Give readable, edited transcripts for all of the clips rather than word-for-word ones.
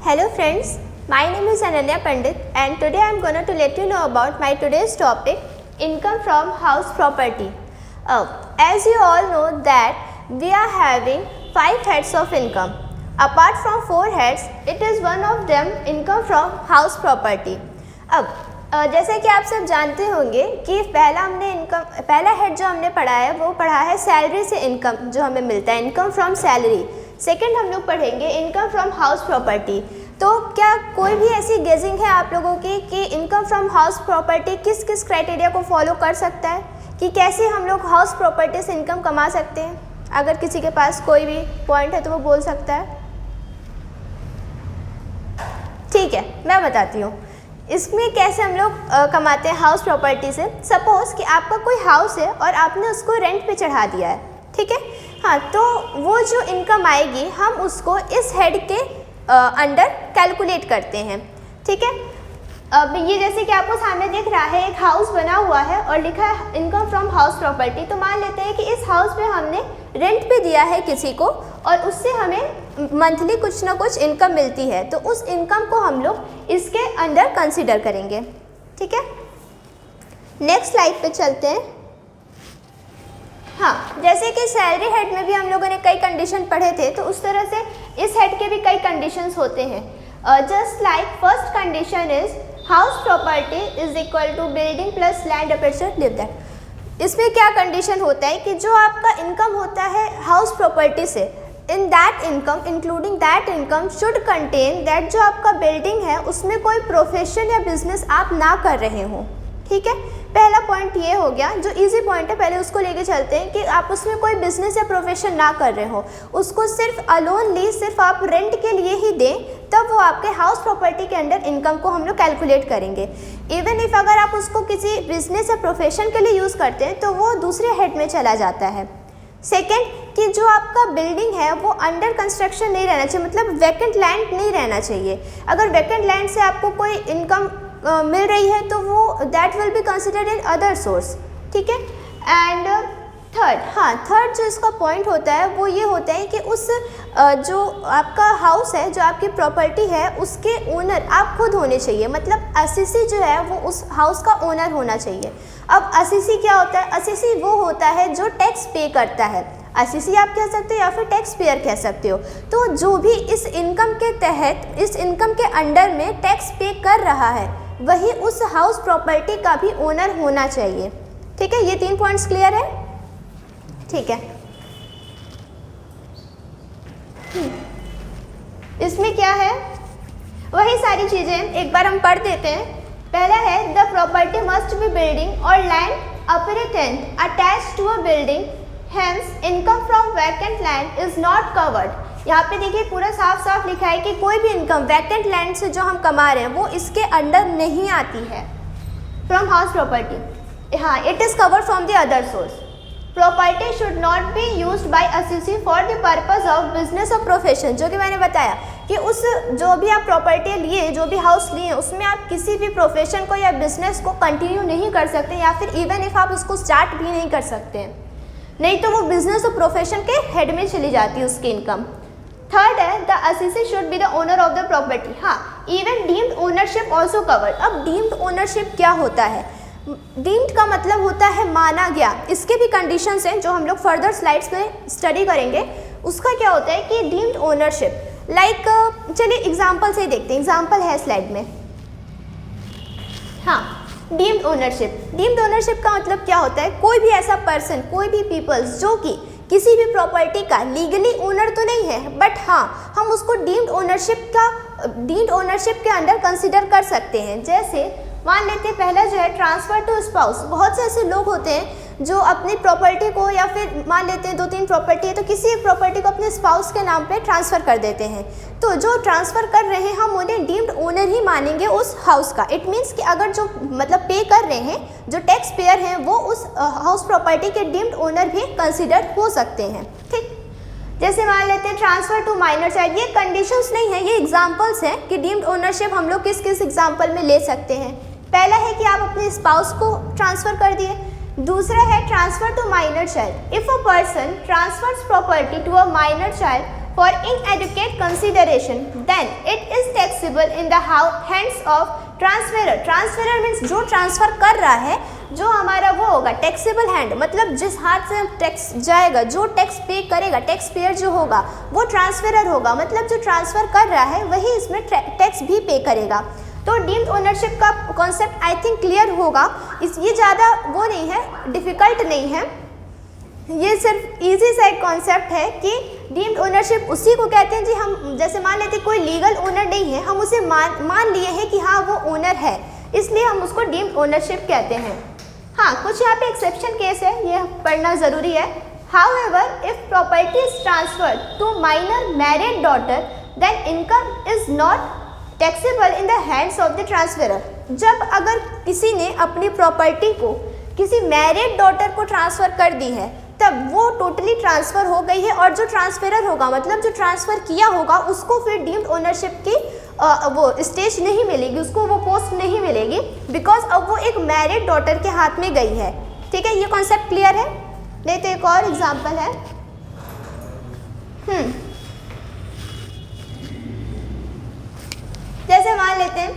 Hello friends, my name is Ananya Pandit and today I am going to let you know about my today's topic, income from house property. As you all know that we are having 5 heads of income. Apart from 4 heads, it is one of them income from house property. अब जैसे कि आप सब जानते होंगे कि पहला head जो हमने पढ़ा है वो पढ़ा है सैलरी से इनकम जो हमें मिलता है, इनकम फ्रॉम सैलरी। सेकंड हम लोग पढ़ेंगे इनकम फ्रॉम हाउस प्रॉपर्टी। तो क्या कोई भी ऐसी गेजिंग है आप लोगों की कि इनकम फ्रॉम हाउस प्रॉपर्टी किस किस क्राइटेरिया को फॉलो कर सकता है, कि कैसे हम लोग हाउस प्रॉपर्टी से इनकम कमा सकते हैं? अगर किसी के पास कोई भी पॉइंट है तो वो बोल सकता है। ठीक है, मैं बताती हूँ इसमें कैसे हम लोग कमाते हैं हाउस प्रॉपर्टी से। सपोज़ कि आपका कोई हाउस है और आपने उसको रेंट पे चढ़ा दिया है, ठीक है। हाँ, तो वो जो इनकम आएगी हम उसको इस हेड के अंडर कैलकुलेट करते हैं, ठीक है। अब ये जैसे कि आपको सामने दिख रहा है एक हाउस बना हुआ है और लिखा है इनकम फ्रॉम हाउस प्रॉपर्टी। तो मान लेते हैं कि इस हाउस पे हमने रेंट पे दिया है किसी को और उससे हमें मंथली कुछ ना कुछ इनकम मिलती है, तो उस इनकम को हम लोग इसके अंदर कंसिडर करेंगे, ठीक है। नेक्स्ट स्लाइड पे चलते हैं। हाँ, जैसे कि सैलरी हेड में भी हम लोगों ने कई कंडीशन पढ़े थे, तो उस तरह से इस हेड के भी कई कंडीशंस होते हैं। Just like first condition is house property is equal to building plus land aperture live that. इसमें क्या कंडीशन होता है कि जो आपका इनकम होता है हाउस प्रॉपर्टी से, in that income including that income should contain that जो आपका बिल्डिंग है उसमें कोई प्रोफेशन या बिजनेस आप ना कर रहे हो, ठीक है। पहला पॉइंट ये हो गया, जो इजी पॉइंट है पहले उसको लेके चलते हैं कि आप उसमें कोई बिजनेस या प्रोफेशन ना कर रहे हो, उसको सिर्फ अलोनली सिर्फ आप रेंट के लिए ही दें, तब वो आपके हाउस प्रॉपर्टी के अंडर इनकम को हम लोग कैलकुलेट करेंगे। इवन इफ अगर आप उसको किसी बिजनेस या प्रोफेशन के लिए यूज़ करते हैं तो वो दूसरे हेड में चला जाता है। सेकेंड, कि जो आपका बिल्डिंग है वो अंडर कंस्ट्रक्शन नहीं रहना चाहिए, मतलब वैकेंट लैंड नहीं रहना चाहिए। अगर वैकेंट लैंड से आपको कोई इनकम मिल रही है तो वो that will be considered in other source, ठीक है। एंड थर्ड जो इसका पॉइंट होता है वो ये होता है कि उस जो आपका हाउस है, जो आपकी प्रॉपर्टी है, उसके ओनर आप खुद होने चाहिए, मतलब असीसी जो है वो उस हाउस का ओनर होना चाहिए। अब असीसी क्या होता है? असीसी वो होता है जो टैक्स पे करता है। असीसी आप कह सकते हो या फिर टैक्स पेयर कह सकते हो। तो जो भी इस इनकम के तहत, इस इनकम के अंडर में टैक्स पे कर रहा है, वही उस हाउस प्रॉपर्टी का भी ओनर होना चाहिए, ठीक है। ये 3 पॉइंट्स क्लियर है, ठीक है। इसमें क्या है, वही सारी चीज़ें एक बार हम पढ़ देते हैं। पहला है the property must be building और land appurtenant attach to a building, hence income from vacant land is not covered. यहाँ पे देखिए पूरा साफ साफ लिखा है कि कोई भी इनकम वैकेंट लैंड से जो हम कमा रहे हैं वो इसके अंडर नहीं आती है फ्रॉम हाउस प्रॉपर्टी। हाँ, it is covered from the other source. Property should not be used by Assisi for the purpose of business और प्रोफेशन, जो कि मैंने बताया कि उस जो भी आप प्रॉपर्टी लिए, जो भी हाउस लिए, उसमें आप किसी भी प्रोफेशन को या बिजनेस को कंटिन्यू नहीं कर सकते, या फिर इवन इफ आप उसको स्टार्ट भी नहीं कर सकते हैं, नहीं तो वो बिजनेस और प्रोफेशन के हेड में चली जाती है उसकी इनकम। थर्ड है the assessee should be the owner of the property. हाँ, even deemed ownership also covered. अब डीम्ड ओनरशिप क्या होता है? डीम्ड का मतलब होता है माना गया। इसके भी कंडीशंस हैं जो हम लोग फर्दर स्लाइड्स में स्टडी करेंगे। उसका क्या होता है कि डीम्ड ओनरशिप लाइक, चलिए एग्जाम्पल से ही देखते हैं, एग्जाम्पल है स्लाइड में। हाँ, डीम्ड ओनरशिप का मतलब क्या होता है? कोई भी ऐसा पर्सन, कोई भी पीपल्स जो कि किसी भी प्रॉपर्टी का लीगली ओनर तो नहीं है, बट हाँ हम उसको डीम्ड ओनरशिप के अंडर कंसिडर कर सकते हैं। जैसे मान लेते हैं पहला जो है ट्रांसफ़र टू स्पाउस। बहुत से ऐसे लोग होते हैं जो अपनी प्रॉपर्टी को, या फिर मान लेते हैं 2-3 प्रॉपर्टी है तो किसी एक प्रॉपर्टी को अपने स्पाउस के नाम पे ट्रांसफ़र कर देते हैं। तो जो ट्रांसफ़र कर रहे हैं हम उन्हें डीम्ड ओनर ही मानेंगे उस हाउस का। इट मीन्स कि अगर जो मतलब पे कर रहे हैं, जो टैक्स पेयर हैं, वो उस हाउस प्रॉपर्टी के डीम्ड ओनर भी कंसिडर हो सकते हैं, ठीक। जैसे मान लेते हैं ट्रांसफ़र टू माइनर चाइल्ड। ये कंडीशंस नहीं है, ये एग्जांपल्स हैं कि डीम्ड ओनरशिप हम लोग किस किस एग्जांपल में ले सकते हैं। पहला है कि आप अपने स्पाउस को ट्रांसफ़र कर दिए। दूसरा है transfer to minor child. If a person transfers property to a minor child for inadequate consideration, then it is taxable in the hands of transferor. Transferor means जो ट्रांसफर कर रहा है, जो हमारा वो होगा टैक्सेबल हैंड, मतलब जिस हाथ से टैक्स जाएगा, जो टैक्स पे करेगा, टैक्स पेयर जो होगा वो ट्रांसफरर होगा, मतलब जो ट्रांसफ़र कर रहा है वही इसमें टैक्स भी पे करेगा। तो डीम्ड ओनरशिप का कॉन्सेप्ट आई थिंक क्लियर होगा। ये ज़्यादा वो नहीं है, डिफ़िकल्ट नहीं है, ये सिर्फ इजी सा एक कॉन्सेप्ट है कि डीम्ड ओनरशिप उसी को कहते हैं जी। हम जैसे मान लेते कोई लीगल ओनर नहीं है, हम उसे मान लिए हैं कि हाँ वो ओनर है, इसलिए हम उसको डीम्ड ओनरशिप कहते हैं। हाँ, कुछ यहाँ पे एक्सेप्शन केस है, ये पढ़ना ज़रूरी है। However, if property is transferred to minor married daughter, then income is not taxable in the hands of the transferor. जब अगर किसी ने अपनी प्रॉपर्टी को किसी मैरिड डॉटर को ट्रांसफ़र कर दी है, तब वो टोटली ट्रांसफ़र हो गई है, और जो ट्रांसफरर होगा मतलब जो ट्रांसफ़र किया होगा उसको फिर डीम्ड ओनरशिप की वो स्टेज नहीं मिलेगी, उसको वो पोस्ट नहीं मिलेगी, बिकॉज अब वो एक मैरिड डॉटर के हाथ में गई है। ठीक है, ये कॉन्सेप्ट क्लियर है? नहीं तो एक और एग्जांपल है। जैसे मान लेते हैं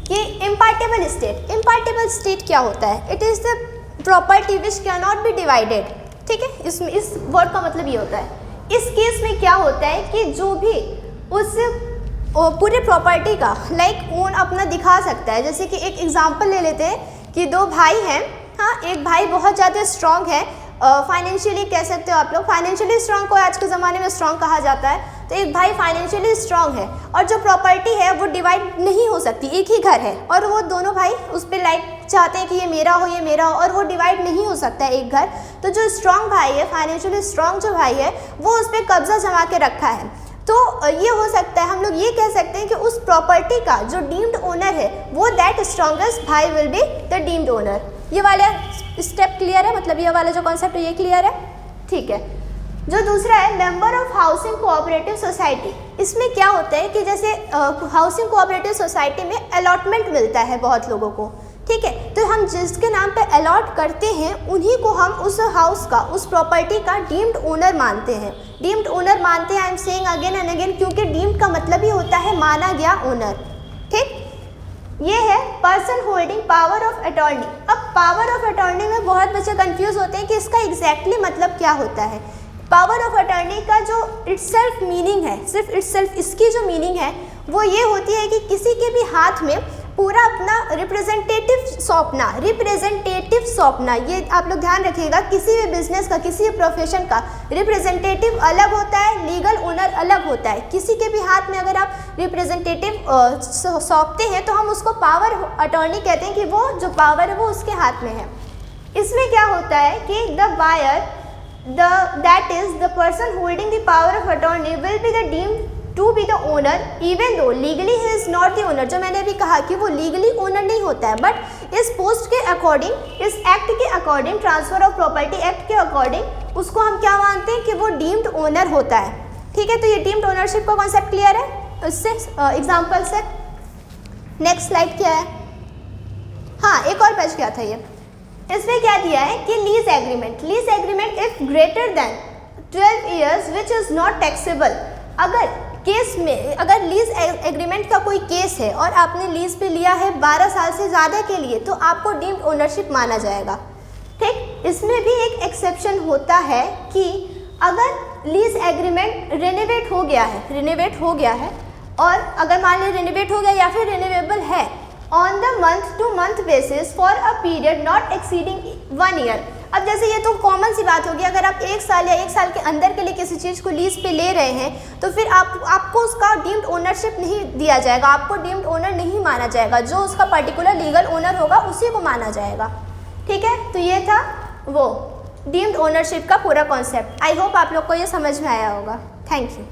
कि इम्पार्टेबल स्टेट। इम्पार्टेबल स्टेट क्या होता है? It is the property which can not be divided. ठीक है, इसमें इस वर्ड का मतलब ये होता है। इस केस में क्या होता है कि जो भी उस पूरे प्रॉपर्टी का ओन अपना दिखा सकता है। जैसे कि एक एग्जांपल ले लेते हैं कि दो भाई हैं। हाँ, एक भाई बहुत ज़्यादा स्ट्रॉन्ग है, फाइनेंशियली कह सकते हो आप लोग, फाइनेंशियली स्ट्रॉन्ग को आज के ज़माने में स्ट्रॉन्ग कहा जाता है। तो एक भाई फाइनेंशियली स्ट्रॉन्ग है और जो प्रॉपर्टी है वो डिवाइड नहीं हो सकती, एक ही घर है और वो दोनों भाई उस पर चाहते हैं कि ये मेरा हो, ये मेरा हो, और वो डिवाइड नहीं हो सकता है एक घर। तो जो स्ट्रॉन्ग भाई है, फाइनेंशियली स्ट्रॉन्ग जो भाई है, वो उस पर कब्जा जमा के रखा है। तो ये हो सकता है, हम लोग ये कह सकते हैं कि उस प्रॉपर्टी का जो डीम्ड ओनर है वो दैट स्ट्रॉन्गेस्ट भाई will be the deemed owner. ये वाला स्टेप क्लियर है? मतलब ये वाला जो कॉन्सेप्ट है ये क्लियर है? ठीक है। जो दूसरा है member of housing cooperative society. इसमें क्या होता है कि जैसे हाउसिंग कोऑपरेटिव सोसाइटी में अलॉटमेंट मिलता है बहुत लोगों को। ठीक है, तो हम जिसके नाम पे अलॉट करते हैं उन्हीं को हम उस हाउस का, उस प्रॉपर्टी का डीम्ड ओनर मानते हैं। डीम्ड ओनर मानते हैं, I am saying again and again, क्योंकि डीम्ड का मतलब ही होता है माना गया ओनर। ठीक, ये है person holding power of attorney. अब पावर ऑफ अटॉर्नी में बहुत बच्चे कंफ्यूज होते हैं कि इसका एग्जैक्टली मतलब क्या होता है। पावर ऑफ अटॉर्नी का जो इटसेल्फ मीनिंग है, सिर्फ इटसेल्फ इसकी जो मीनिंग है वो ये होती है कि किसी के भी हाथ में पूरा अपना रिप्रेजेंटेटिव सौंपना। ये आप लोग ध्यान रखिएगा, किसी भी बिजनेस का, किसी भी प्रोफेशन का रिप्रेजेंटेटिव अलग होता है, लीगल ओनर अलग होता है। किसी के भी हाथ में अगर आप रिप्रेजेंटेटिव सौंपते हैं तो हम उसको पावर अटॉर्नी कहते हैं कि वो जो पावर है वो उसके हाथ में है। इसमें क्या होता है कि the buyer, that is the person holding the power of attorney will be the deemed to be the owner even though legally he is not the owner। जो मैंने अभी कहा कि वो लीगली ओनर नहीं होता है, बट इस पोस्ट के अकॉर्डिंग, इस एक्ट के according, transfer of property act के अकॉर्डिंग उसको हम क्या मानते हैं कि वो डीम्ड ओनर होता है। ठीक है, तो ये डीम्ड ओनरशिप का कॉन्सेप्ट क्लियर है उससे एग्जाम्पल से। नेक्स्ट स्लाइड क्या है? हाँ, एक और पेज क्या था ये, इसमें क्या दिया है कि lease agreement. Lease agreement if greater than 12 years which is not taxable. अगर केस में, अगर लीज एग्रीमेंट का कोई केस है और आपने लीज पे लिया है 12 साल से ज़्यादा के लिए, तो आपको डीम्ड ओनरशिप माना जाएगा। ठीक, इसमें भी एक एक्सेप्शन होता है कि अगर लीज एग्रीमेंट रिनोवेट हो गया है और अगर मान लीजिए रिनोवेट हो गया या फिर रिन्यूएबल है on the month two month basis for a period not exceeding 1 year. अब जैसे ये तो कॉमन सी बात होगी, अगर आप 1 साल या 1 साल के अंदर के लिए किसी चीज़ को लीज पे ले रहे हैं तो फिर आपको उसका डीम्ड ओनरशिप नहीं दिया जाएगा, आपको डीम्ड ओनर नहीं माना जाएगा। जो उसका पर्टिकुलर लीगल ओनर होगा उसी को माना जाएगा। ठीक है, तो ये था वो डीम्ड ओनरशिप का पूरा कॉन्सेप्ट। आई होप आप लोग को ये समझ में आया होगा। Thank you.